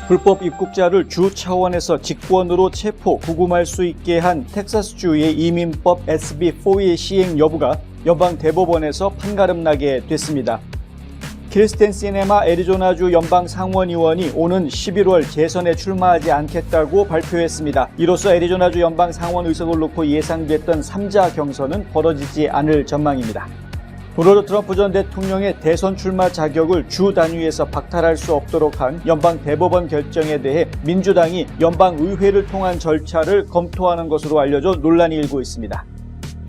불법 입국자를 주 차원에서 직권으로 체포, 구금할 수 있게 한 텍사스주의 이민법 SB4의 시행 여부가 연방 대법원에서 판가름나게 됐습니다. 키르스텐 시네마 애리조나주 연방 상원의원이 오는 11월 재선에 출마하지 않겠다고 발표했습니다. 이로써 애리조나주 연방 상원 의석을 놓고 예상됐던 3자 경선은 벌어지지 않을 전망입니다. 도널드 트럼프 전 대통령의 대선 출마 자격을 주 단위에서 박탈할 수 없도록 한 연방 대법원 결정에 대해 민주당이 연방의회를 통한 절차를 검토하는 것으로 알려져 논란이 일고 있습니다.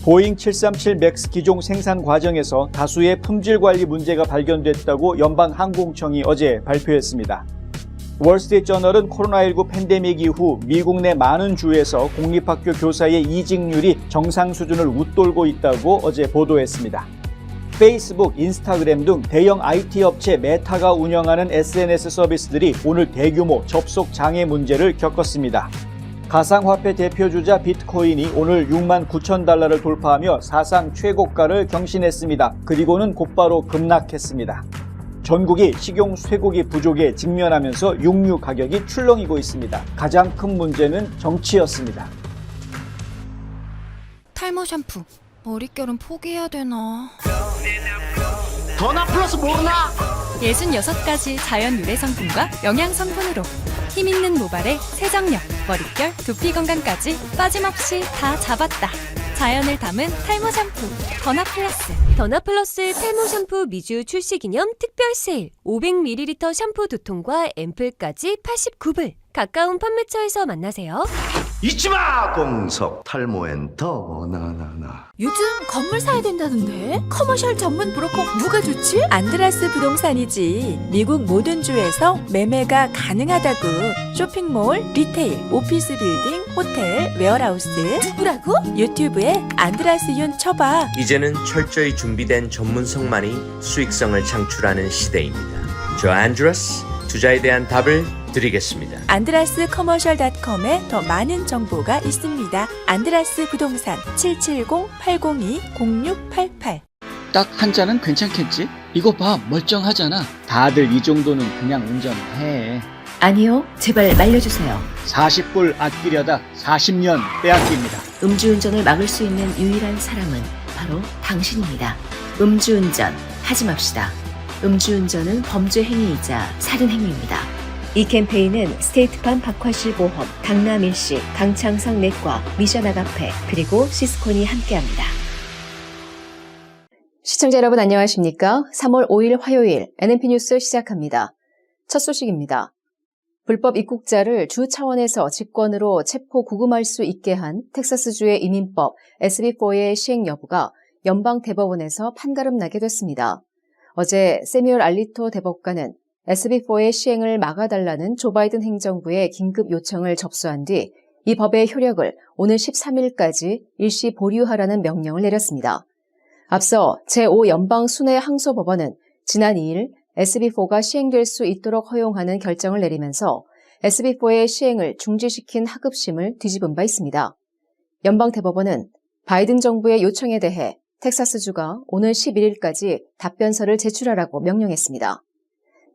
보잉 737 맥스 기종 생산 과정에서 다수의 품질 관리 문제가 발견됐다고 연방항공청이 어제 발표했습니다. 월스트리트저널은 코로나19 팬데믹 이후 미국 내 많은 주에서 공립학교 교사의 이직률이 정상 수준을 웃돌고 있다고 어제 보도했습니다. 페이스북, 인스타그램 등 대형 IT 업체 메타가 운영하는 SNS 서비스들이 오늘 대규모 접속 장애 문제를 겪었습니다. 가상화폐 대표주자 비트코인이 오늘 6만 9천 달러를 돌파하며 사상 최고가를 경신했습니다. 그리고는 곧바로 급락했습니다. 전국이 식용 쇠고기 부족에 직면하면서 육류 가격이 출렁이고 있습니다. 가장 큰 문제는 정치였습니다. 탈모 샴푸, 머릿결은 포기해야 되나? 더나 플러스 모르나? 66가지 자연 유래 성분과 영양 성분으로 힘있는 모발에 세정력, 머릿결, 두피 건강까지 빠짐없이 다 잡았다. 자연을 담은 탈모 샴푸, 더나 플러스. 더나 플러스 탈모 샴푸 미주 출시 기념 특별 세일. 500ml 샴푸 2통과 앰플까지 89불. 가까운 판매처에서 만나세요. 잊지마! 공석 탈모엔 더 나나나. 요즘 건물 사야 된다는데? 커머셜 전문 브로커 누가 좋지? 안드라스 부동산이지. 미국 모든 주에서 매매가 가능하다고. 쇼핑몰, 리테일, 오피스 빌딩, 호텔, 웨어하우스. 누구라고? 유튜브에 안드라스윤 쳐봐. 이제는 철저히 준비된 전문성만이 수익성을 창출하는 시대입니다. 저 안드라스, 투자에 대한 답을 드리겠습니다. 안드라스 커머셜.com에 더 많은 정보가 있습니다. 안드라스 부동산 770-802-0688. 딱 한 잔은 괜찮겠지? 이거 봐, 멀쩡하잖아. 다들 이 정도는 그냥 운전해. 아니요, 제발 말려주세요. 40불 아끼려다 40년 빼앗깁니다. 음주운전을 막을 수 있는 유일한 사람은 바로 당신입니다. 음주운전 하지 맙시다. 음주운전은 범죄 행위이자 살인 행위입니다. 이 캠페인은 스테이트팜 박화실 보험, 강남일시, 강창성 내과, 미션 아가페, 그리고 시스콘이 함께합니다. 시청자 여러분 안녕하십니까? 3월 5일 화요일 NNP 뉴스 시작합니다. 첫 소식입니다. 불법 입국자를 주 차원에서 직권으로 체포 구금할 수 있게 한 텍사스주의 이민법 SB4의 시행 여부가 연방 대법원에서 판가름나게 됐습니다. 어제 세뮤얼 알리토 대법관은 SB4의 시행을 막아달라는 조 바이든 행정부의 긴급 요청을 접수한 뒤 이 법의 효력을 오늘 13일까지 일시 보류하라는 명령을 내렸습니다. 앞서 제5연방순회항소법원은 지난 2일 SB4가 시행될 수 있도록 허용하는 결정을 내리면서 SB4의 시행을 중지시킨 하급심을 뒤집은 바 있습니다. 연방대법원은 바이든 정부의 요청에 대해 텍사스주가 오늘 11일까지 답변서를 제출하라고 명령했습니다.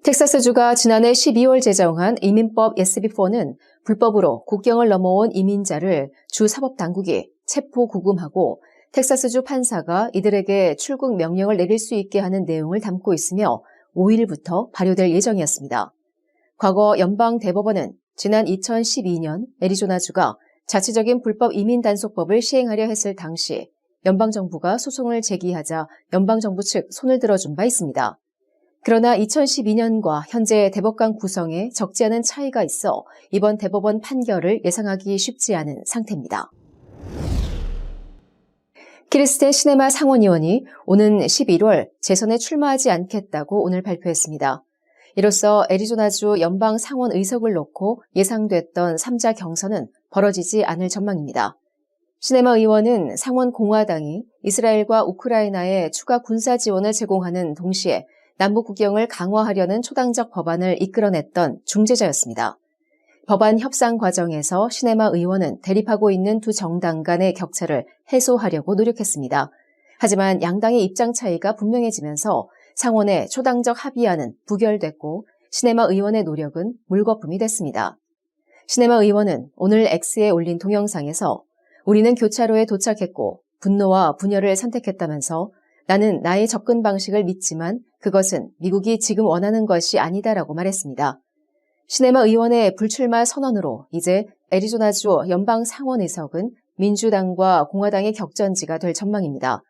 텍사스주가 지난해 12월 제정한 이민법 SB4는 불법으로 국경을 넘어온 이민자를 주 사법당국이 체포 구금하고 텍사스주 판사가 이들에게 출국 명령을 내릴 수 있게 하는 내용을 담고 있으며 5일부터 발효될 예정이었습니다. 과거 연방대법원은 지난 2012년 애리조나주가 자체적인 불법 이민단속법을 시행하려 했을 당시 연방정부가 소송을 제기하자 연방정부 측 손을 들어준 바 있습니다. 그러나 2012년과 현재 대법관 구성에 적지 않은 차이가 있어 이번 대법원 판결을 예상하기 쉽지 않은 상태입니다. 키르스텐 시네마 상원의원이 오는 11월 재선에 출마하지 않겠다고 오늘 발표했습니다. 이로써 애리조나주 연방 상원 의석을 놓고 예상됐던 3자 경선은 벌어지지 않을 전망입니다. 시네마 의원은 상원 공화당이 이스라엘과 우크라이나에 추가 군사 지원을 제공하는 동시에 남북 국경을 강화하려는 초당적 법안을 이끌어냈던 중재자였습니다. 법안 협상 과정에서 시네마 의원은 대립하고 있는 두 정당 간의 격차를 해소하려고 노력했습니다. 하지만 양당의 입장 차이가 분명해지면서 상원의 초당적 합의안은 부결됐고 시네마 의원의 노력은 물거품이 됐습니다. 시네마 의원은 오늘 X에 올린 동영상에서 우리는 교차로에 도착했고 분노와 분열을 선택했다면서 나는 나의 접근 방식을 믿지만 그것은 미국이 지금 원하는 것이 아니다라고 말했습니다. 시네마 의원의 불출마 선언으로 이제 애리조나주 연방 상원 의석은 민주당과 공화당의 격전지가 될 전망입니다.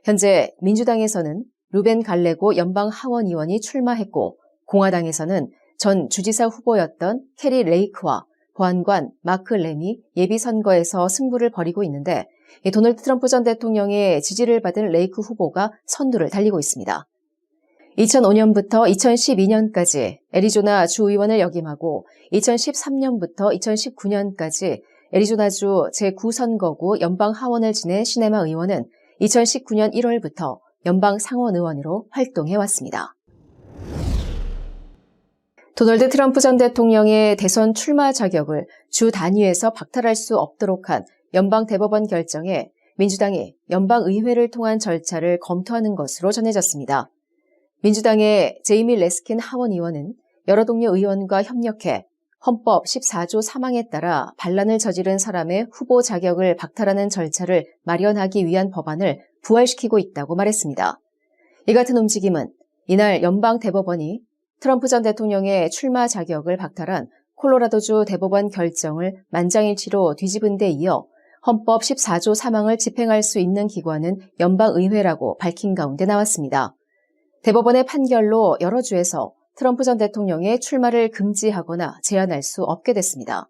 현재 민주당에서는 루벤 갈레고 연방 하원 의원이 출마했고 공화당에서는 전 주지사 후보였던 캐리 레이크와 보안관 마크 램이 예비선거에서 승부를 벌이고 있는데 도널드 트럼프 전 대통령의 지지를 받은 레이크 후보가 선두를 달리고 있습니다. 2005년부터 2012년까지 애리조나 주의원을 역임하고 2013년부터 2019년까지 애리조나주 제9선거구 연방 하원을 지낸 시네마 의원은 2019년 1월부터 연방 상원 의원으로 활동해왔습니다. 도널드 트럼프 전 대통령의 대선 출마 자격을 주 단위에서 박탈할 수 없도록 한 연방 대법원 결정에 민주당이 연방의회를 통한 절차를 검토하는 것으로 전해졌습니다. 민주당의 제이미 레스킨 하원 의원은 여러 동료 의원과 협력해 헌법 14조 3항에 따라 반란을 저지른 사람의 후보 자격을 박탈하는 절차를 마련하기 위한 법안을 부활시키고 있다고 말했습니다. 이 같은 움직임은 이날 연방 대법원이 트럼프 전 대통령의 출마 자격을 박탈한 콜로라도주 대법원 결정을 만장일치로 뒤집은 데 이어 헌법 14조 3항을 집행할 수 있는 기관은 연방의회라고 밝힌 가운데 나왔습니다. 대법원의 판결로 여러 주에서 트럼프 전 대통령의 출마를 금지하거나 제한할 수 없게 됐습니다.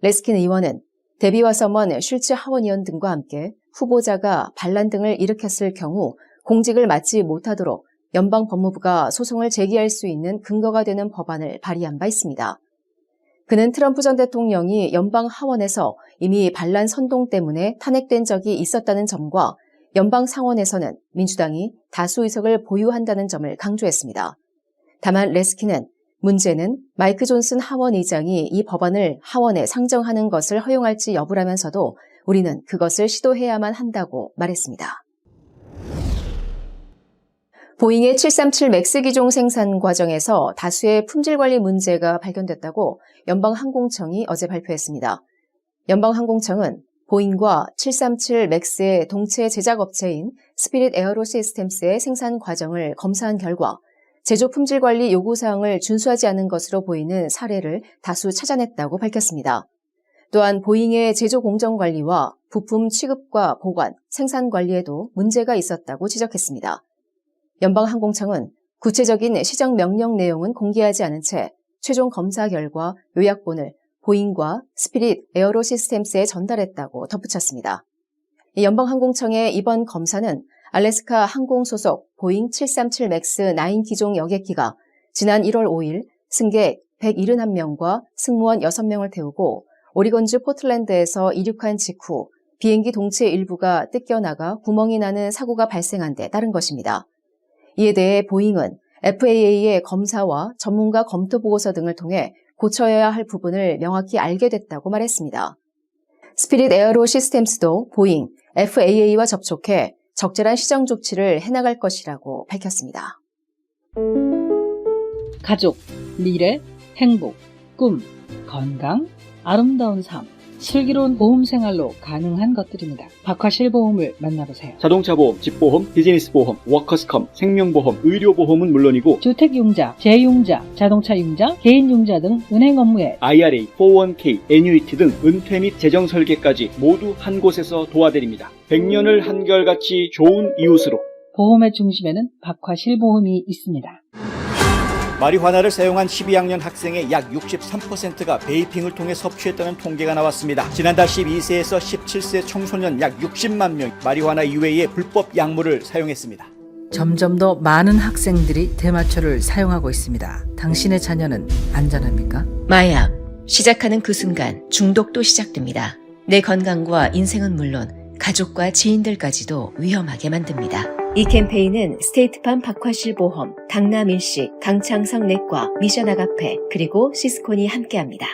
레스킨 의원은 데비와 서먼 슐츠 하원 의원 등과 함께 후보자가 반란 등을 일으켰을 경우 공직을 맡지 못하도록 연방 법무부가 소송을 제기할 수 있는 근거가 되는 법안을 발의한 바 있습니다. 그는 트럼프 전 대통령이 연방 하원에서 이미 반란 선동 때문에 탄핵된 적이 있었다는 점과 연방 상원에서는 민주당이 다수 의석을 보유한다는 점을 강조했습니다. 다만 레스킨은 문제는 마이크 존슨 하원 의장이 이 법안을 하원에 상정하는 것을 허용할지 여부라면서도 우리는 그것을 시도해야만 한다고 말했습니다. 보잉의 737 맥스 기종 생산 과정에서 다수의 품질 관리 문제가 발견됐다고 연방항공청이 어제 발표했습니다. 연방항공청은 보잉과 737 맥스의 동체 제작업체인 스피릿 에어로 시스템스의 생산 과정을 검사한 결과 제조 품질 관리 요구사항을 준수하지 않은 것으로 보이는 사례를 다수 찾아냈다고 밝혔습니다. 또한 보잉의 제조 공정 관리와 부품 취급과 보관, 생산 관리에도 문제가 있었다고 지적했습니다. 연방항공청은 구체적인 시정 명령 내용은 공개하지 않은 채 최종 검사 결과 요약본을 보잉과 스피릿 에어로 시스템스에 전달했다고 덧붙였습니다. 연방항공청의 이번 검사는 알래스카 항공 소속 보잉 737 맥스 9 기종 여객기가 지난 1월 5일 승객 171명과 승무원 6명을 태우고 오리건주 포틀랜드에서 이륙한 직후 비행기 동체 일부가 뜯겨나가 구멍이 나는 사고가 발생한 데 따른 것입니다. 이에 대해 보잉은 FAA의 검사와 전문가 검토 보고서 등을 통해 고쳐야 할 부분을 명확히 알게 됐다고 말했습니다. 스피릿 에어로 시스템스도 보잉, FAA와 접촉해 적절한 시정 조치를 해나갈 것이라고 밝혔습니다. 가족, 미래, 행복, 꿈, 건강, 아름다운 삶, 슬기로운 보험 생활로 가능한 것들입니다. 박화실보험을 만나보세요. 자동차 보험, 집보험, 비즈니스 보험, 워커스컴, 생명보험, 의료보험은 물론이고 주택융자, 재융자, 자동차융자, 개인융자 등 은행 업무에 IRA, 401k, 애뉴이티 등 은퇴 및 재정 설계까지 모두 한 곳에서 도와드립니다. 100년을 한결같이 좋은 이웃으로. 보험의 중심에는 박화실보험이 있습니다. 마리화나를 사용한 12학년 학생의 약 63%가 베이핑을 통해 섭취했다는 통계가 나왔습니다. 지난달 12세에서 17세 청소년 약 60만 명 마리화나 이외의 불법 약물을 사용했습니다. 점점 더 많은 학생들이 대마초를 사용하고 있습니다. 당신의 자녀는 안전합니까? 마약. 시작하는 그 순간 중독도 시작됩니다. 내 건강과 인생은 물론 가족과 지인들까지도 위험하게 만듭니다. 이 캠페인은 스테이트팜 박화실보험, 강남일식, 강창성 내과, 미션 아가페, 그리고 시스콘이 함께합니다.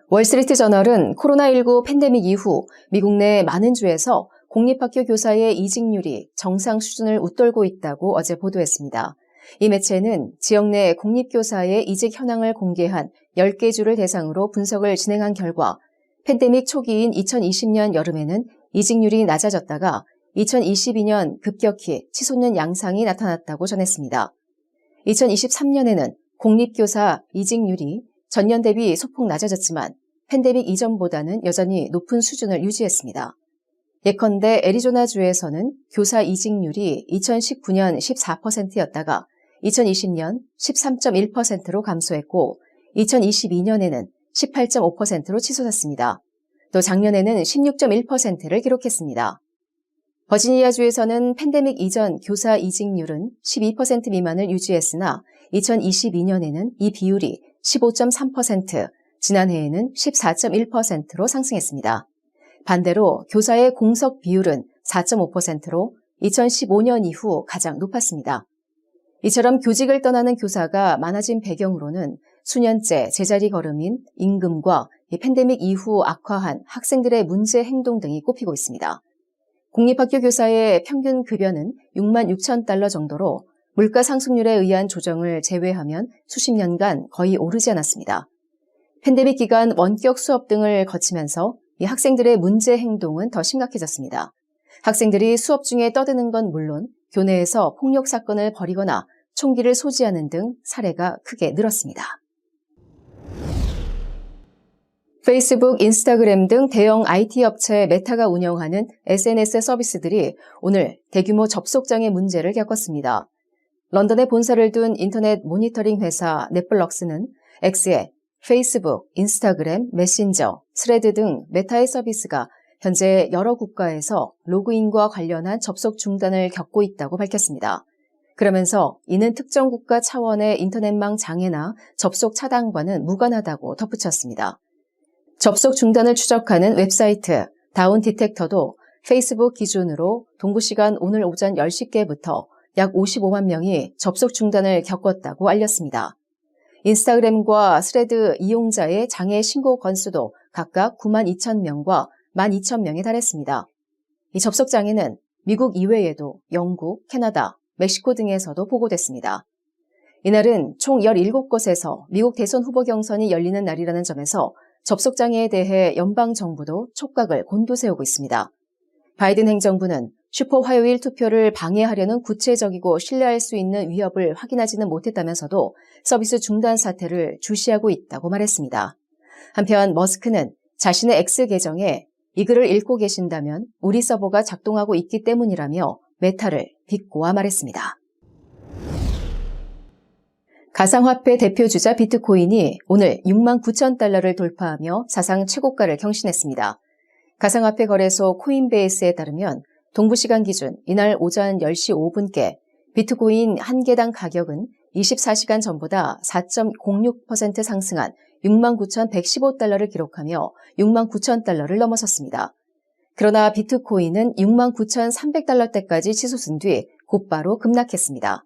월스트리트 저널은 코로나19 팬데믹 이후 미국 내 많은 주에서 공립학교 교사의 이직률이 정상 수준을 웃돌고 있다고 어제 보도했습니다. 이 매체는 지역 내 공립교사의 이직 현황을 공개한 10개 주를 대상으로 분석을 진행한 결과 팬데믹 초기인 2020년 여름에는 이직률이 낮아졌다가 2022년 급격히 치솟는 양상이 나타났다고 전했습니다. 2023년에는 공립교사 이직률이 전년 대비 소폭 낮아졌지만 팬데믹 이전보다는 여전히 높은 수준을 유지했습니다. 예컨대 애리조나주에서는 교사 이직률이 2019년 14%였다가 2020년 13.1%로 감소했고 2022년에는 18.5%로 치솟았습니다. 또 작년에는 16.1%를 기록했습니다. 버지니아주에서는 팬데믹 이전 교사 이직률은 12% 미만을 유지했으나 2022년에는 이 비율이 15.3%, 지난해에는 14.1%로 상승했습니다. 반대로 교사의 공석 비율은 4.5%로 2015년 이후 가장 높았습니다. 이처럼 교직을 떠나는 교사가 많아진 배경으로는 수년째 제자리 걸음인 임금과 팬데믹 이후 악화한 학생들의 문제 행동 등이 꼽히고 있습니다. 공립학교 교사의 평균 급여는 6만 6천 달러 정도로 물가 상승률에 의한 조정을 제외하면 수십 년간 거의 오르지 않았습니다. 팬데믹 기간 원격 수업 등을 거치면서 이 학생들의 문제 행동은 더 심각해졌습니다. 학생들이 수업 중에 떠드는 건 물론 교내에서 폭력 사건을 벌이거나 총기를 소지하는 등 사례가 크게 늘었습니다. 페이스북, 인스타그램 등 대형 IT 업체 메타가 운영하는 SNS 서비스들이 오늘 대규모 접속장애 문제를 겪었습니다. 런던에 본사를 둔 인터넷 모니터링 회사 넷플럭스는 X에 페이스북, 인스타그램, 메신저, 스레드 등 메타의 서비스가 현재 여러 국가에서 로그인과 관련한 접속 중단을 겪고 있다고 밝혔습니다. 그러면서 이는 특정 국가 차원의 인터넷망 장애나 접속 차단과는 무관하다고 덧붙였습니다. 접속 중단을 추적하는 웹사이트 다운 디텍터도 페이스북 기준으로 동부시간 오늘 오전 10시께부터 약 55만 명이 접속 중단을 겪었다고 알렸습니다. 인스타그램과 스레드 이용자의 장애 신고 건수도 각각 9만 2천 명과 1만 2천 명에 달했습니다. 이 접속 장애는 미국 이외에도 영국, 캐나다, 멕시코 등에서도 보고됐습니다. 이날은 총 17곳에서 미국 대선 후보 경선이 열리는 날이라는 점에서 접속 장애에 대해 연방정부도 촉각을 곤두세우고 있습니다. 바이든 행정부는 슈퍼 화요일 투표를 방해하려는 구체적이고 신뢰할 수 있는 위협을 확인하지는 못했다면서도 서비스 중단 사태를 주시하고 있다고 말했습니다. 한편 머스크는 자신의 X 계정에 이 글을 읽고 계신다면 우리 서버가 작동하고 있기 때문이라며 메타를 비꼬아 말했습니다. 가상화폐 대표주자 비트코인이 오늘 6만 9천 달러를 돌파하며 사상 최고가를 경신했습니다. 가상화폐 거래소 코인베이스에 따르면 동부시간 기준 이날 오전 10시 5분께 비트코인 한 개당 가격은 24시간 전보다 4.06% 상승한 6만 9,115달러를 기록하며 6만 9천 달러를 넘어섰습니다. 그러나 비트코인은 6만 9,300달러대까지 치솟은 뒤 곧바로 급락했습니다.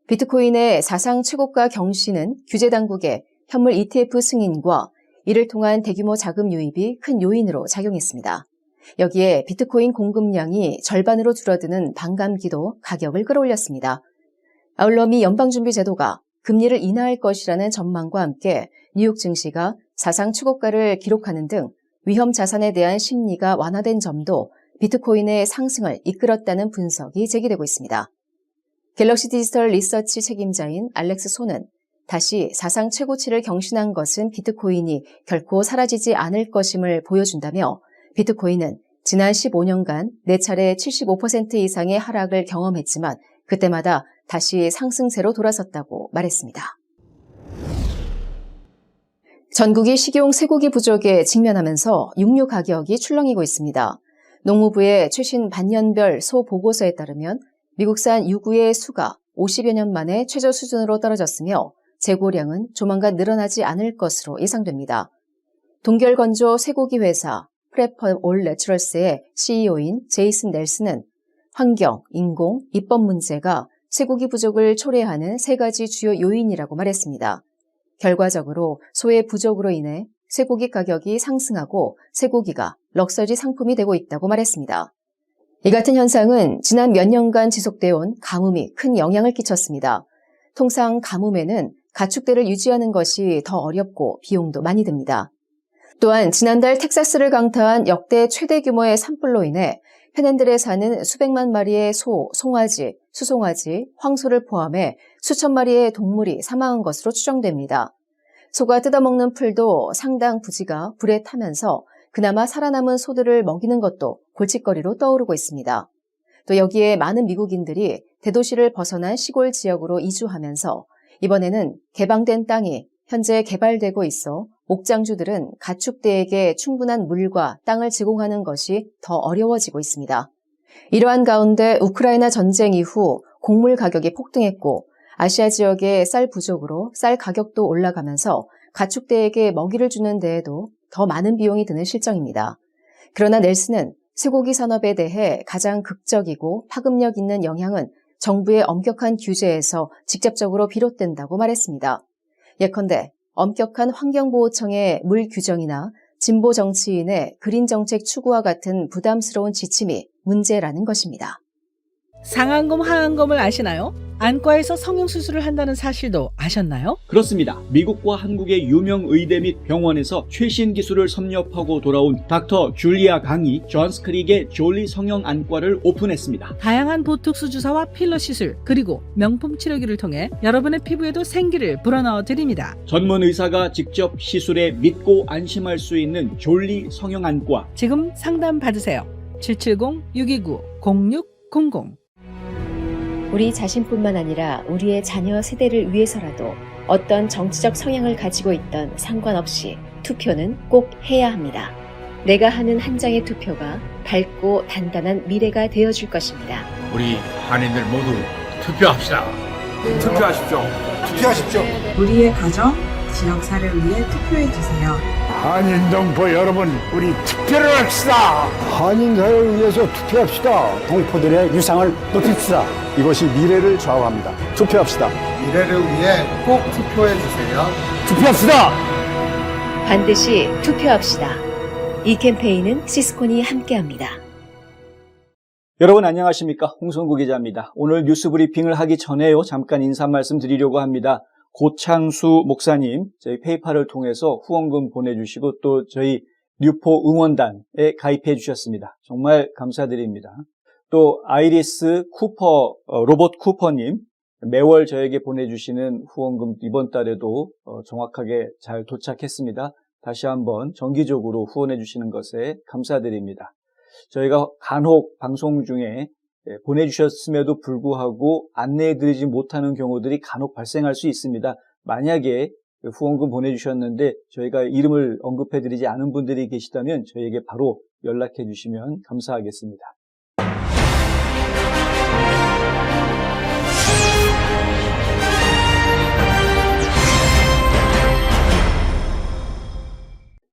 비트코인의 사상 최고가 경신은 규제당국의 현물 ETF 승인과 이를 통한 대규모 자금 유입이 큰 요인으로 작용했습니다. 여기에 비트코인 공급량이 절반으로 줄어드는 반감기도 가격을 끌어올렸습니다. 아울러 미 연방준비제도가 금리를 인하할 것이라는 전망과 함께 뉴욕 증시가 사상 최고가를 기록하는 등 위험 자산에 대한 심리가 완화된 점도 비트코인의 상승을 이끌었다는 분석이 제기되고 있습니다. 갤럭시 디지털 리서치 책임자인 알렉스 소는 다시 사상 최고치를 경신한 것은 비트코인이 결코 사라지지 않을 것임을 보여준다며 비트코인은 지난 15년간 4차례 75% 이상의 하락을 경험했지만 그때마다 다시 상승세로 돌아섰다고 말했습니다. 전국이 식용 쇠고기 부족에 직면하면서 육류 가격이 출렁이고 있습니다. 농무부의 최신 반년별 소 보고서에 따르면 미국산 유구의 수가 50여 년 만에 최저 수준으로 떨어졌으며 재고량은 조만간 늘어나지 않을 것으로 예상됩니다. 동결건조 쇠고기 회사 프레퍼 올 내추럴스의 CEO인 제이슨 넬슨은 환경, 인공, 입법 문제가 쇠고기 부족을 초래하는 3가지 주요 요인이라고 말했습니다. 결과적으로 소의 부족으로 인해 쇠고기 가격이 상승하고 쇠고기가 럭셔리 상품이 되고 있다고 말했습니다. 이 같은 현상은 지난 몇 년간 지속되어 온 가뭄이 큰 영향을 끼쳤습니다. 통상 가뭄에는 가축대를 유지하는 것이 더 어렵고 비용도 많이 듭니다. 또한 지난달 텍사스를 강타한 역대 최대 규모의 산불로 인해 페넨들에 사는 수백만 마리의 소, 송아지, 수송아지, 황소를 포함해 수천 마리의 동물이 사망한 것으로 추정됩니다. 소가 뜯어먹는 풀도 상당 부지가 불에 타면서 그나마 살아남은 소들을 먹이는 것도 골칫거리로 떠오르고 있습니다. 또 여기에 많은 미국인들이 대도시를 벗어난 시골 지역으로 이주하면서 이번에는 개방된 땅이 현재 개발되고 있어 옥장주들은 가축대에게 충분한 물과 땅을 제공하는 것이 더 어려워지고 있습니다. 이러한 가운데 우크라이나 전쟁 이후 곡물 가격이 폭등했고 아시아 지역의 쌀 부족으로 쌀 가격도 올라가면서 가축대에게 먹이를 주는 데에도 더 많은 비용이 드는 실정입니다. 그러나 넬슨은 쇠고기 산업에 대해 가장 극적이고 파급력 있는 영향은 정부의 엄격한 규제에서 직접적으로 비롯된다고 말했습니다. 예컨대 엄격한 환경보호청의 물 규정이나 진보 정치인의 그린 정책 추구와 같은 부담스러운 지침이 문제라는 것입니다. 상안검, 하안검을 아시나요? 안과에서 성형수술을 한다는 사실도 아셨나요? 그렇습니다. 미국과 한국의 유명 의대 및 병원에서 최신 기술을 섭렵하고 돌아온 닥터 줄리아 강이 존스 크릭의 졸리 성형 안과를 오픈했습니다. 다양한 보톡스 주사와 필러 시술, 그리고 명품 치료기를 통해 여러분의 피부에도 생기를 불어넣어 드립니다. 전문 의사가 직접 시술에 믿고 안심할 수 있는 졸리 성형 안과. 지금 상담 받으세요. 770-629-0600. 우리 자신뿐만 아니라 우리의 자녀 세대를 위해서라도 어떤 정치적 성향을 가지고 있던 상관없이 투표는 꼭 해야 합니다. 내가 하는 한 장의 투표가 밝고 단단한 미래가 되어줄 것입니다. 우리 한인들 모두 투표합시다. 투표하십시오. 투표하십시오. 우리의 가정, 지역사를 위해 투표해주세요. 한인동포 여러분, 우리 투표를 합시다. 한인사를 위해서 투표합시다. 동포들의 유상을 높입시다. 이것이 미래를 좌우합니다. 투표합시다. 미래를 위해 꼭 투표해주세요. 투표합시다. 반드시 투표합시다. 이 캠페인은 시스콘이 함께합니다. 여러분 안녕하십니까? 홍성구 기자입니다. 오늘 뉴스 브리핑을 하기 전에요. 잠깐 인사 말씀 드리려고 합니다. 고창수 목사님 저희 페이팔을 통해서 후원금 보내주시고 또 저희 뉴포 응원단에 가입해 주셨습니다. 정말 감사드립니다. 또 아이리스 쿠퍼, 로봇 쿠퍼님 매월 저에게 보내주시는 후원금 이번 달에도 정확하게 잘 도착했습니다. 다시 한번 정기적으로 후원해 주시는 것에 감사드립니다. 저희가 간혹 방송 중에 보내주셨음에도 불구하고 안내해드리지 못하는 경우들이 간혹 발생할 수 있습니다. 만약에 후원금 보내주셨는데 저희가 이름을 언급해드리지 않은 분들이 계시다면 저희에게 바로 연락해 주시면 감사하겠습니다.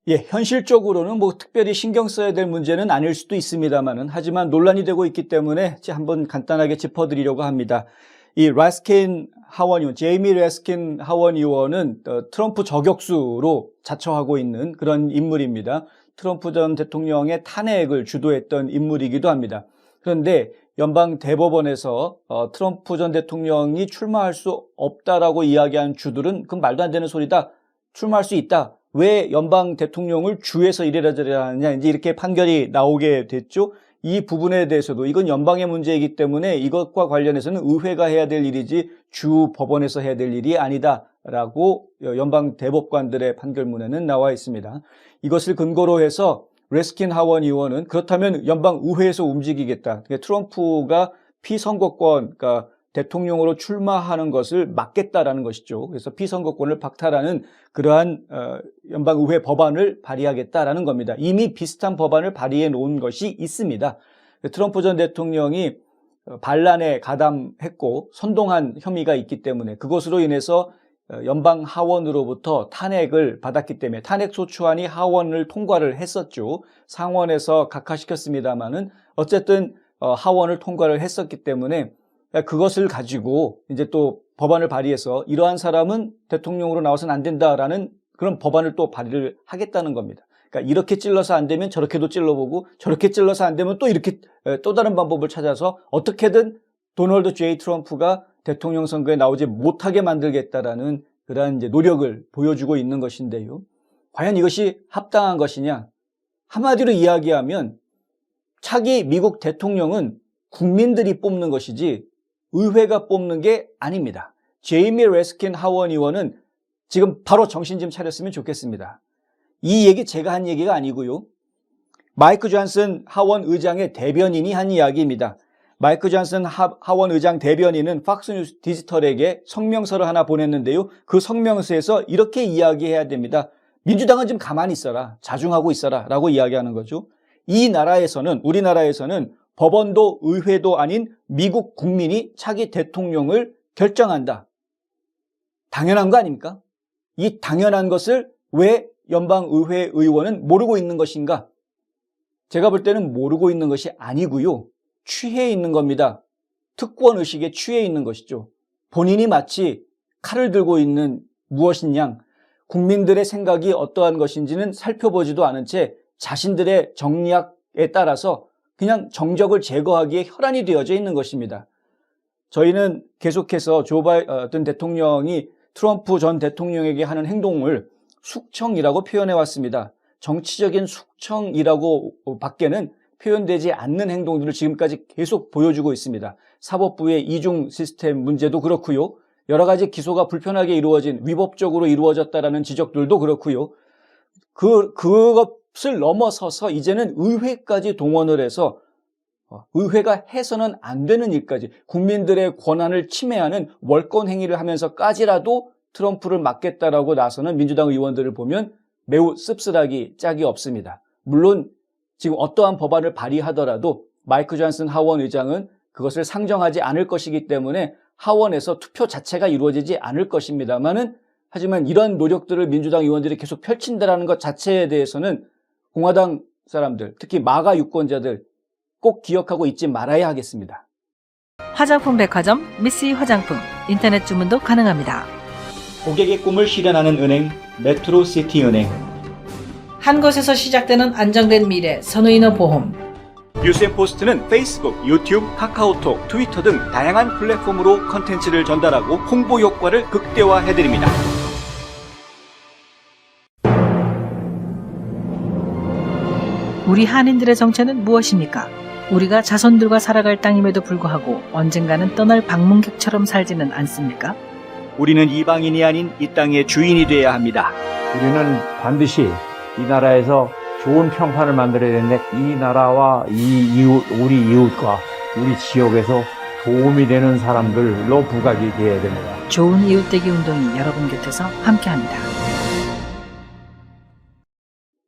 예, 현실적으로는 뭐 특별히 신경 써야 될 문제는 아닐 수도 있습니다만은 하지만 논란이 되고 있기 때문에 한번 간단하게 짚어드리려고 합니다. 이 레스킨 하원 의원, 제이미 레스킨 하원 의원은 트럼프 저격수로 자처하고 있는 그런 인물입니다. 트럼프 전 대통령의 탄핵을 주도했던 인물이기도 합니다. 그런데 연방 대법원에서 트럼프 전 대통령이 출마할 수 없다라고 이야기한 주들은 그건 말도 안 되는 소리다. 출마할 수 있다. 왜 연방 대통령을 주에서 이래라 저래라 하느냐 이제 이렇게 판결이 나오게 됐죠. 이 부분에 대해서도 이건 연방의 문제이기 때문에 이것과 관련해서는 의회가 해야 될 일이지 주 법원에서 해야 될 일이 아니다라고 연방 대법관들의 판결문에는 나와 있습니다. 이것을 근거로 해서 레스킨 하원 의원은 그렇다면 연방 의회에서 움직이겠다. 그러니까 트럼프가 피선거권, 그러니까 대통령으로 출마하는 것을 막겠다라는 것이죠. 그래서 피선거권을 박탈하는 그러한 연방의회 법안을 발의하겠다라는 겁니다. 이미 비슷한 법안을 발의해 놓은 것이 있습니다. 트럼프 전 대통령이 반란에 가담했고 선동한 혐의가 있기 때문에 그것으로 인해서 연방 하원으로부터 탄핵을 받았기 때문에 탄핵 소추안이 하원을 통과를 했었죠. 상원에서 각하시켰습니다만은 어쨌든 하원을 통과를 했었기 때문에 그것을 가지고 이제 또 법안을 발의해서 이러한 사람은 대통령으로 나와서는 안 된다라는 그런 법안을 또 발의를 하겠다는 겁니다. 그러니까 이렇게 찔러서 안 되면 저렇게도 찔러보고 저렇게 찔러서 안 되면 또 이렇게 또 다른 방법을 찾아서 어떻게든 도널드 J. 트럼프가 대통령 선거에 나오지 못하게 만들겠다라는 그러한 이제 노력을 보여주고 있는 것인데요. 과연 이것이 합당한 것이냐? 한마디로 이야기하면 차기 미국 대통령은 국민들이 뽑는 것이지 의회가 뽑는 게 아닙니다. 제이미 레스킨 하원 의원은 지금 바로 정신 좀 차렸으면 좋겠습니다. 이 얘기 제가 한 얘기가 아니고요. 마이크 존슨 하원 의장의 대변인이 한 이야기입니다. 마이크 존슨 하원 의장 대변인은 팍스뉴스 디지털에게 성명서를 하나 보냈는데요. 그 성명서에서 이렇게 이야기해야 됩니다. 민주당은 좀 가만히 있어라, 자중하고 있어라 라고 이야기하는 거죠. 이 나라에서는, 우리나라에서는 법원도 의회도 아닌 미국 국민이 차기 대통령을 결정한다. 당연한 거 아닙니까? 이 당연한 것을 왜 연방의회 의원은 모르고 있는 것인가? 제가 볼 때는 모르고 있는 것이 아니고요. 취해 있는 겁니다. 특권 의식에 취해 있는 것이죠. 본인이 마치 칼을 들고 있는 무엇인 양 국민들의 생각이 어떠한 것인지는 살펴보지도 않은 채 자신들의 정략에 따라서 그냥 정적을 제거하기에 혈안이 되어져 있는 것입니다. 저희는 계속해서 조 바이든 대통령이 트럼프 전 대통령에게 하는 행동을 숙청이라고 표현해 왔습니다. 정치적인 숙청이라고 밖에는 표현되지 않는 행동들을 지금까지 계속 보여주고 있습니다. 사법부의 이중 시스템 문제도 그렇고요. 여러 가지 기소가 불편하게 이루어진, 위법적으로 이루어졌다라는 지적들도 그렇고요. 그것을 넘어서서 이제는 의회까지 동원을 해서 의회가 해서는 안 되는 일까지 국민들의 권한을 침해하는 월권 행위를 하면서까지라도 트럼프를 막겠다라고 나서는 민주당 의원들을 보면 매우 씁쓸하기 짝이 없습니다. 물론 지금 어떠한 법안을 발의하더라도 마이크 존슨 하원 의장은 그것을 상정하지 않을 것이기 때문에 하원에서 투표 자체가 이루어지지 않을 것입니다만은 하지만 이런 노력들을 민주당 의원들이 계속 펼친다라는 것 자체에 대해서는 공화당 사람들, 특히 마가 유권자들 꼭 기억하고 잊지 말아야 하겠습니다. 화장품 백화점 미쓰 화장품 인터넷 주문도 가능합니다. 고객의 꿈을 실현하는 은행 메트로시티은행. 한 곳에서 시작되는 안정된 미래 선우인어 보험. 뉴스앤포스트는 페이스북, 유튜브, 카카오톡, 트위터 등 다양한 플랫폼으로 컨텐츠를 전달하고 홍보 효과를 극대화해드립니다. 우리 한인들의 정체는 무엇입니까? 우리가 자손들과 살아갈 땅임에도 불구하고 언젠가는 떠날 방문객처럼 살지는 않습니까? 우리는 이방인이 아닌 이 땅의 주인이 되어야 합니다. 우리는 반드시 이 나라에서 좋은 평판을 만들어야 되는데 이 나라와 이 이웃, 우리 이웃과 우리 지역에서 도움이 되는 사람들로 부각이 되어야 됩니다. 좋은 이웃되기 운동이 여러분 곁에서 함께합니다.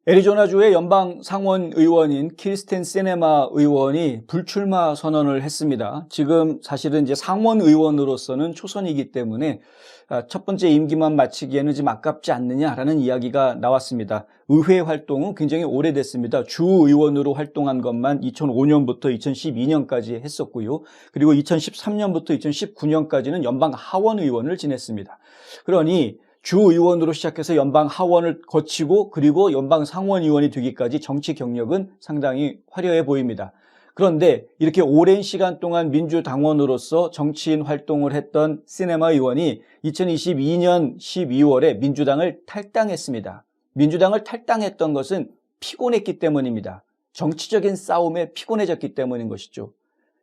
애리조나주의 연방 상원 의원인 키르스텐 시네마 의원이 불출마 선언을 했습니다. 지금 사실은 이제 상원 의원으로서는 초선이기 때문에 첫 번째 임기만 마치기에는 좀 아깝지 않느냐라는 이야기가 나왔습니다. 의회 활동은 굉장히 오래됐습니다. 주 의원으로 활동한 것만 2005년부터 2012년까지 했었고요. 그리고 2013년부터 2019년까지는 연방 하원 의원을 지냈습니다. 그러니 주 의원으로 시작해서 연방 하원을 거치고 그리고 연방 상원 의원이 되기까지 정치 경력은 상당히 화려해 보입니다. 그런데 이렇게 오랜 시간 동안 민주당원으로서 정치인 활동을 했던 시네마 의원이 2022년 12월에 민주당을 탈당했습니다. 민주당을 탈당했던 것은 피곤했기 때문입니다. 정치적인 싸움에 피곤해졌기 때문인 것이죠.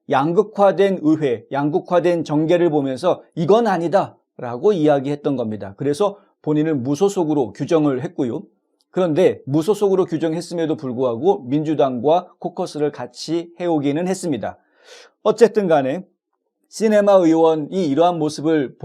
양극화된 의회, 양극화된 정계를 보면서 이건 아니다 라고 이야기했던 겁니다. 그래서 본인을 무소속으로 규정을 했고요. 그런데 무소속으로 규정했음에도 불구하고 민주당과 코커스를 같이 해오기는 했습니다. 어쨌든 간에 시네마 의원이 이러한 모습을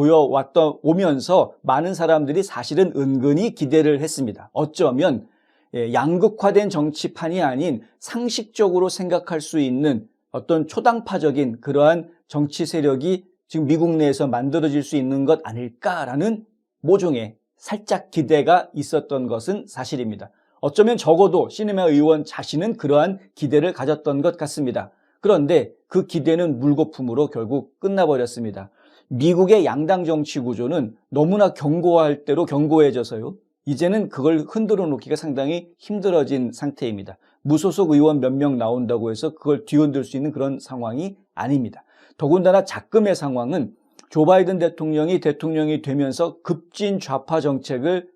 오면서 많은 사람들이 사실은 은근히 기대를 했습니다. 어쩌면 양극화된 정치판이 아닌 상식적으로 생각할 수 있는 어떤 초당파적인 그러한 정치 세력이 지금 미국 내에서 만들어질 수 있는 것 아닐까라는 모종의 살짝 기대가 있었던 것은 사실입니다. 어쩌면 적어도 시네마 의원 자신은 그러한 기대를 가졌던 것 같습니다. 그런데 그 기대는 물거품으로 결국 끝나버렸습니다. 미국의 양당 정치 구조는 너무나 견고할 대로 견고해져서요. 이제는 그걸 흔들어 놓기가 상당히 힘들어진 상태입니다. 무소속 의원 몇 명 나온다고 해서 그걸 뒤흔들 수 있는 그런 상황이 아닙니다. 더군다나 작금의 상황은 조 바이든 대통령이 되면서 급진 좌파 정책을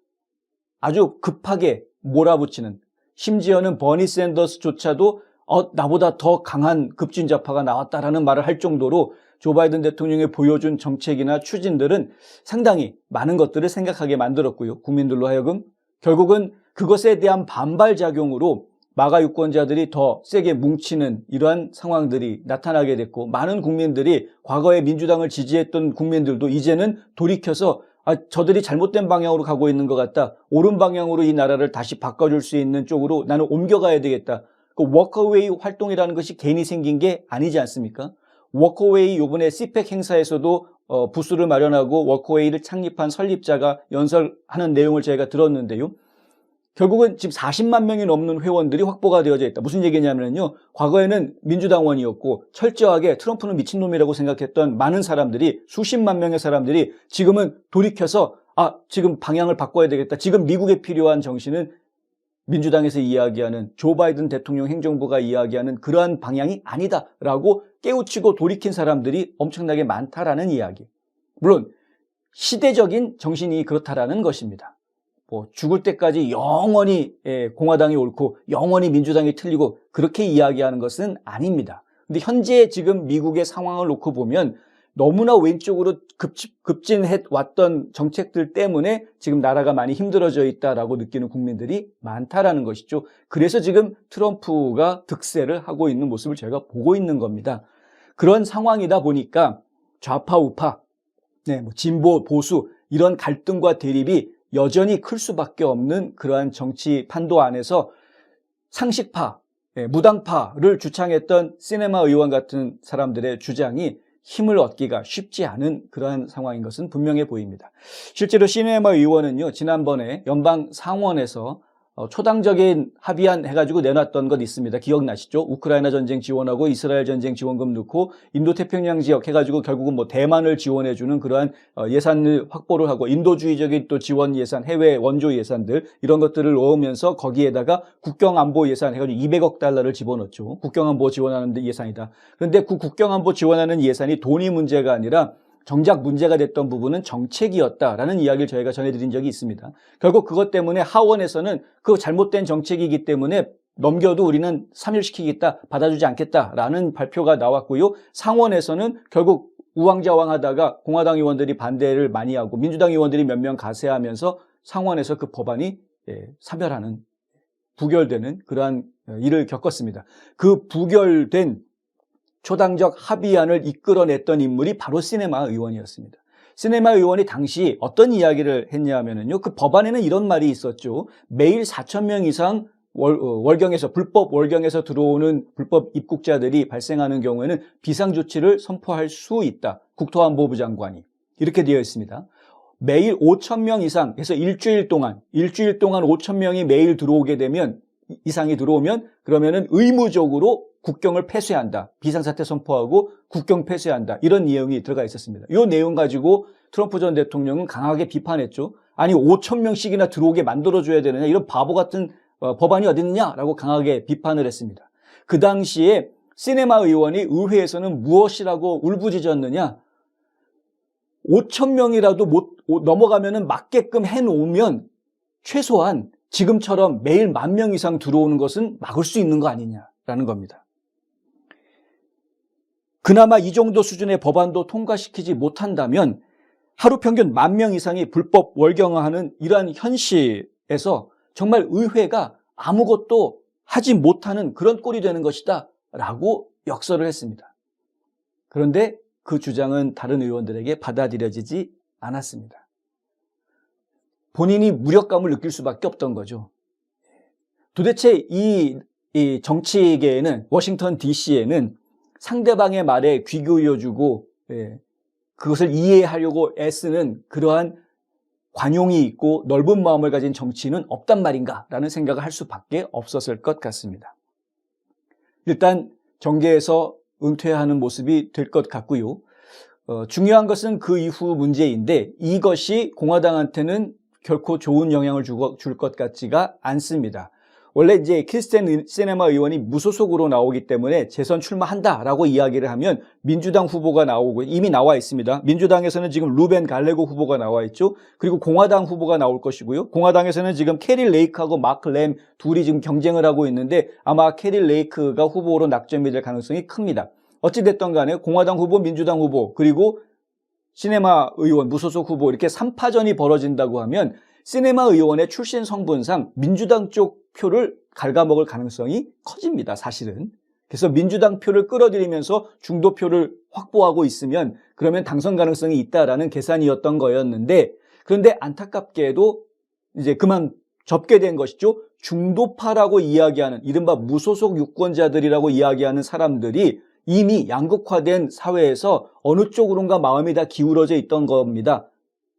아주 급하게 몰아붙이는, 심지어는 버니 샌더스조차도 나보다 더 강한 급진 좌파가 나왔다라는 말을 할 정도로 조 바이든 대통령이 보여준 정책이나 추진들은 상당히 많은 것들을 생각하게 만들었고요. 국민들로 하여금 결국은 그것에 대한 반발작용으로 마가 유권자들이 더 세게 뭉치는 이러한 상황들이 나타나게 됐고, 많은 국민들이 과거에 민주당을 지지했던 국민들도 이제는 돌이켜서 저들이 잘못된 방향으로 가고 있는 것 같다, 옳은 방향으로 이 나라를 다시 바꿔줄 수 있는 쪽으로 나는 옮겨가야 되겠다. 그 워커웨이 활동이라는 것이 괜히 생긴 게 아니지 않습니까? 워커웨이 요번에 CPEC 행사에서도 부스를 마련하고 워커웨이를 창립한 설립자가 연설하는 내용을 저희가 들었는데요. 결국은 지금 40만 명이 넘는 회원들이 확보가 되어져 있다. 무슨 얘기냐면요, 과거에는 민주당원이었고 철저하게 트럼프는 미친놈이라고 생각했던 많은 사람들이, 수십만 명의 사람들이 지금은 돌이켜서 지금 방향을 바꿔야 되겠다. 지금 미국에 필요한 정신은 민주당에서 이야기하는, 조 바이든 대통령 행정부가 이야기하는 그러한 방향이 아니다라고 깨우치고 돌이킨 사람들이 엄청나게 많다라는 이야기. 물론 시대적인 정신이 그렇다라는 것입니다. 죽을 때까지 영원히 공화당이 옳고 영원히 민주당이 틀리고 그렇게 이야기하는 것은 아닙니다. 근데 현재 지금 미국의 상황을 놓고 보면 너무나 왼쪽으로 급진해 왔던 정책들 때문에 지금 나라가 많이 힘들어져 있다라고 느끼는 국민들이 많다라는 것이죠. 그래서 지금 트럼프가 득세를 하고 있는 모습을 저희가 보고 있는 겁니다. 그런 상황이다 보니까 좌파 우파, 진보 보수 이런 갈등과 대립이 여전히 클 수밖에 없는 그러한 정치 판도 안에서 상식파, 무당파를 주창했던 시네마 의원 같은 사람들의 주장이 힘을 얻기가 쉽지 않은 그러한 상황인 것은 분명해 보입니다. 실제로 시네마 의원은요, 지난번에 연방 상원에서 초당적인 합의안 해가지고 내놨던 것 있습니다. 기억나시죠? 우크라이나 전쟁 지원하고 이스라엘 전쟁 지원금 넣고 인도태평양 지역 해가지고 결국은 대만을 지원해주는 그러한 예산을 확보를 하고, 인도주의적인 또 지원 예산, 해외 원조 예산들 이런 것들을 넣으면서 거기에다가 국경안보 예산 해가지고 200억 달러를 집어넣죠. 국경안보 지원하는 데 예산이다. 그런데 그 국경안보 지원하는 예산이 돈이 문제가 아니라 정작 문제가 됐던 부분은 정책이었다라는 이야기를 저희가 전해드린 적이 있습니다. 결국 그것 때문에 하원에서는 그 잘못된 정책이기 때문에 넘겨도 우리는 사멸시키겠다, 받아주지 않겠다라는 발표가 나왔고요. 상원에서는 결국 우왕좌왕하다가 공화당 의원들이 반대를 많이 하고 민주당 의원들이 몇 명 가세하면서 상원에서 그 법안이 사멸하는, 부결되는 그러한 일을 겪었습니다. 그 부결된 초당적 합의안을 이끌어냈던 인물이 바로 시네마 의원이었습니다. 시네마 의원이 당시 어떤 이야기를 했냐면요, 그 법안에는 이런 말이 있었죠. 매일 4,000명 이상 월경에서, 불법 월경에서 들어오는 불법 입국자들이 발생하는 경우에는 비상조치를 선포할 수 있다. 국토안보부 장관이. 이렇게 되어 있습니다. 매일 5,000명 이상 해서 일주일 동안 5,000명이 매일 들어오게 되면, 이상이 들어오면 그러면은 의무적으로 국경을 폐쇄한다. 비상사태 선포하고 국경 폐쇄한다. 이런 내용이 들어가 있었습니다. 이 내용 가지고 트럼프 전 대통령은 강하게 비판했죠. 아니 5,000명씩이나 들어오게 만들어줘야 되느냐, 이런 바보 같은 법안이 어디 있느냐라고 강하게 비판을 했습니다. 그 당시에 시네마 의원이 의회에서는 무엇이라고 울부짖었느냐, 5,000명이라도 못 넘어가면은 막게끔 해놓으면 최소한 지금처럼 매일 10,000명 이상 들어오는 것은 막을 수 있는 거 아니냐라는 겁니다. 그나마 이 정도 수준의 법안도 통과시키지 못한다면 하루 평균 10,000명 이상이 불법 월경하는 이러한 현실에서 정말 의회가 아무것도 하지 못하는 그런 꼴이 되는 것이다 라고 역설을 했습니다. 그런데 그 주장은 다른 의원들에게 받아들여지지 않았습니다. 본인이 무력감을 느낄 수밖에 없던 거죠. 도대체 이 정치계에는, 워싱턴 DC에는 상대방의 말에 귀 기울여주고 그것을 이해하려고 애쓰는 그러한 관용이 있고 넓은 마음을 가진 정치인은 없단 말인가라는 생각을 할 수밖에 없었을 것 같습니다. 일단 정계에서 은퇴하는 모습이 될 것 같고요. 중요한 것은 그 이후 문제인데, 이것이 공화당한테는 결코 좋은 영향을 줄 것 같지가 않습니다. 원래 이제 크리스텐 시네마 의원이 무소속으로 나오기 때문에 재선 출마한다라고 이야기를 하면 민주당 후보가 나오고 이미 나와 있습니다. 민주당에서는 지금 루벤 갈레고 후보가 나와 있죠. 그리고 공화당 후보가 나올 것이고요. 공화당에서는 지금 캐리 레이크하고 마크 램 둘이 지금 경쟁을 하고 있는데 아마 캐리 레이크가 후보로 낙점이 될 가능성이 큽니다. 어찌됐든 간에 공화당 후보, 민주당 후보, 그리고 시네마 의원, 무소속 후보 이렇게 3파전이 벌어진다고 하면 시네마 의원의 출신 성분상 민주당 쪽 표를 갉아먹을 가능성이 커집니다, 사실은. 그래서 민주당 표를 끌어들이면서 중도표를 확보하고 있으면 그러면 당선 가능성이 있다라는 계산이었던 거였는데, 그런데 안타깝게도 이제 그만 접게 된 것이죠. 중도파라고 이야기하는 이른바 무소속 유권자들이라고 이야기하는 사람들이 이미 양극화된 사회에서 어느 쪽으론가 마음이 다 기울어져 있던 겁니다.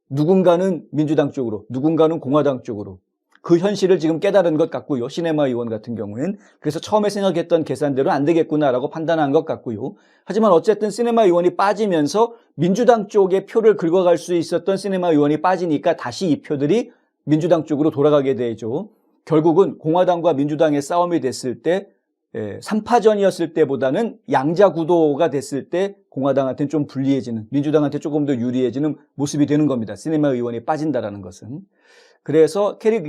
누군가는 민주당 쪽으로, 누군가는 공화당 쪽으로. 그 현실을 지금 깨달은 것 같고요. 시네마 의원 같은 경우는. 그래서 처음에 생각했던 계산대로 안 되겠구나라고 판단한 것 같고요. 하지만 어쨌든 시네마 의원이 빠지면서 민주당 쪽에 표를 긁어갈 수 있었던 시네마 의원이 빠지니까 다시 이 표들이 민주당 쪽으로 돌아가게 되죠. 결국은 공화당과 민주당의 싸움이 됐을 때 3파전이었을 때보다는 양자 구도가 됐을 때 공화당한테는 좀 불리해지는, 민주당한테 조금 더 유리해지는 모습이 되는 겁니다. 시네마 의원이 빠진다라는 것은. 그래서 캐리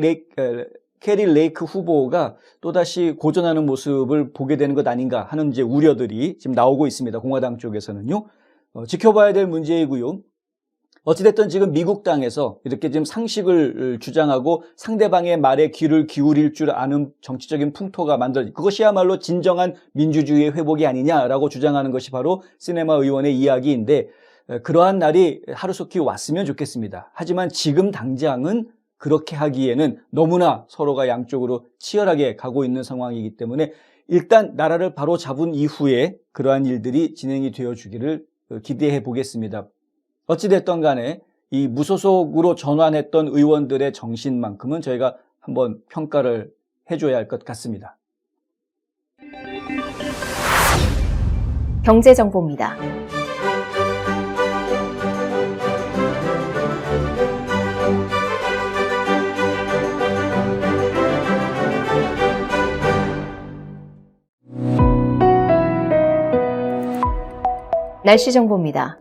레이크 후보가 또다시 고전하는 모습을 보게 되는 것 아닌가 하는 이제 우려들이 지금 나오고 있습니다. 공화당 쪽에서는요. 지켜봐야 될 문제이고요. 어찌됐든 지금 미국 당에서 이렇게 지금 상식을 주장하고 상대방의 말에 귀를 기울일 줄 아는 정치적인 풍토가 만들어지고, 그것이야말로 진정한 민주주의의 회복이 아니냐라고 주장하는 것이 바로 시네마 의원의 이야기인데, 그러한 날이 하루속히 왔으면 좋겠습니다. 하지만 지금 당장은 그렇게 하기에는 너무나 서로가 양쪽으로 치열하게 가고 있는 상황이기 때문에 일단 나라를 바로 잡은 이후에 그러한 일들이 진행이 되어주기를 기대해 보겠습니다. 어찌됐든 간에 이 무소속으로 전환했던 의원들의 정신만큼은 저희가 한번 평가를 해줘야 할 것 같습니다. 경제정보입니다. 날씨 정보입니다.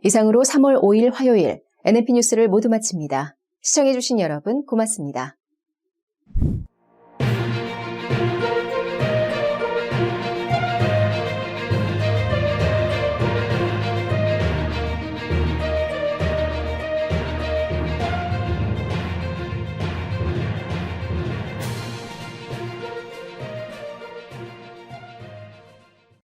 이상으로 3월 5일 화요일 NNP 뉴스를 모두 마칩니다. 시청해주신 여러분 고맙습니다.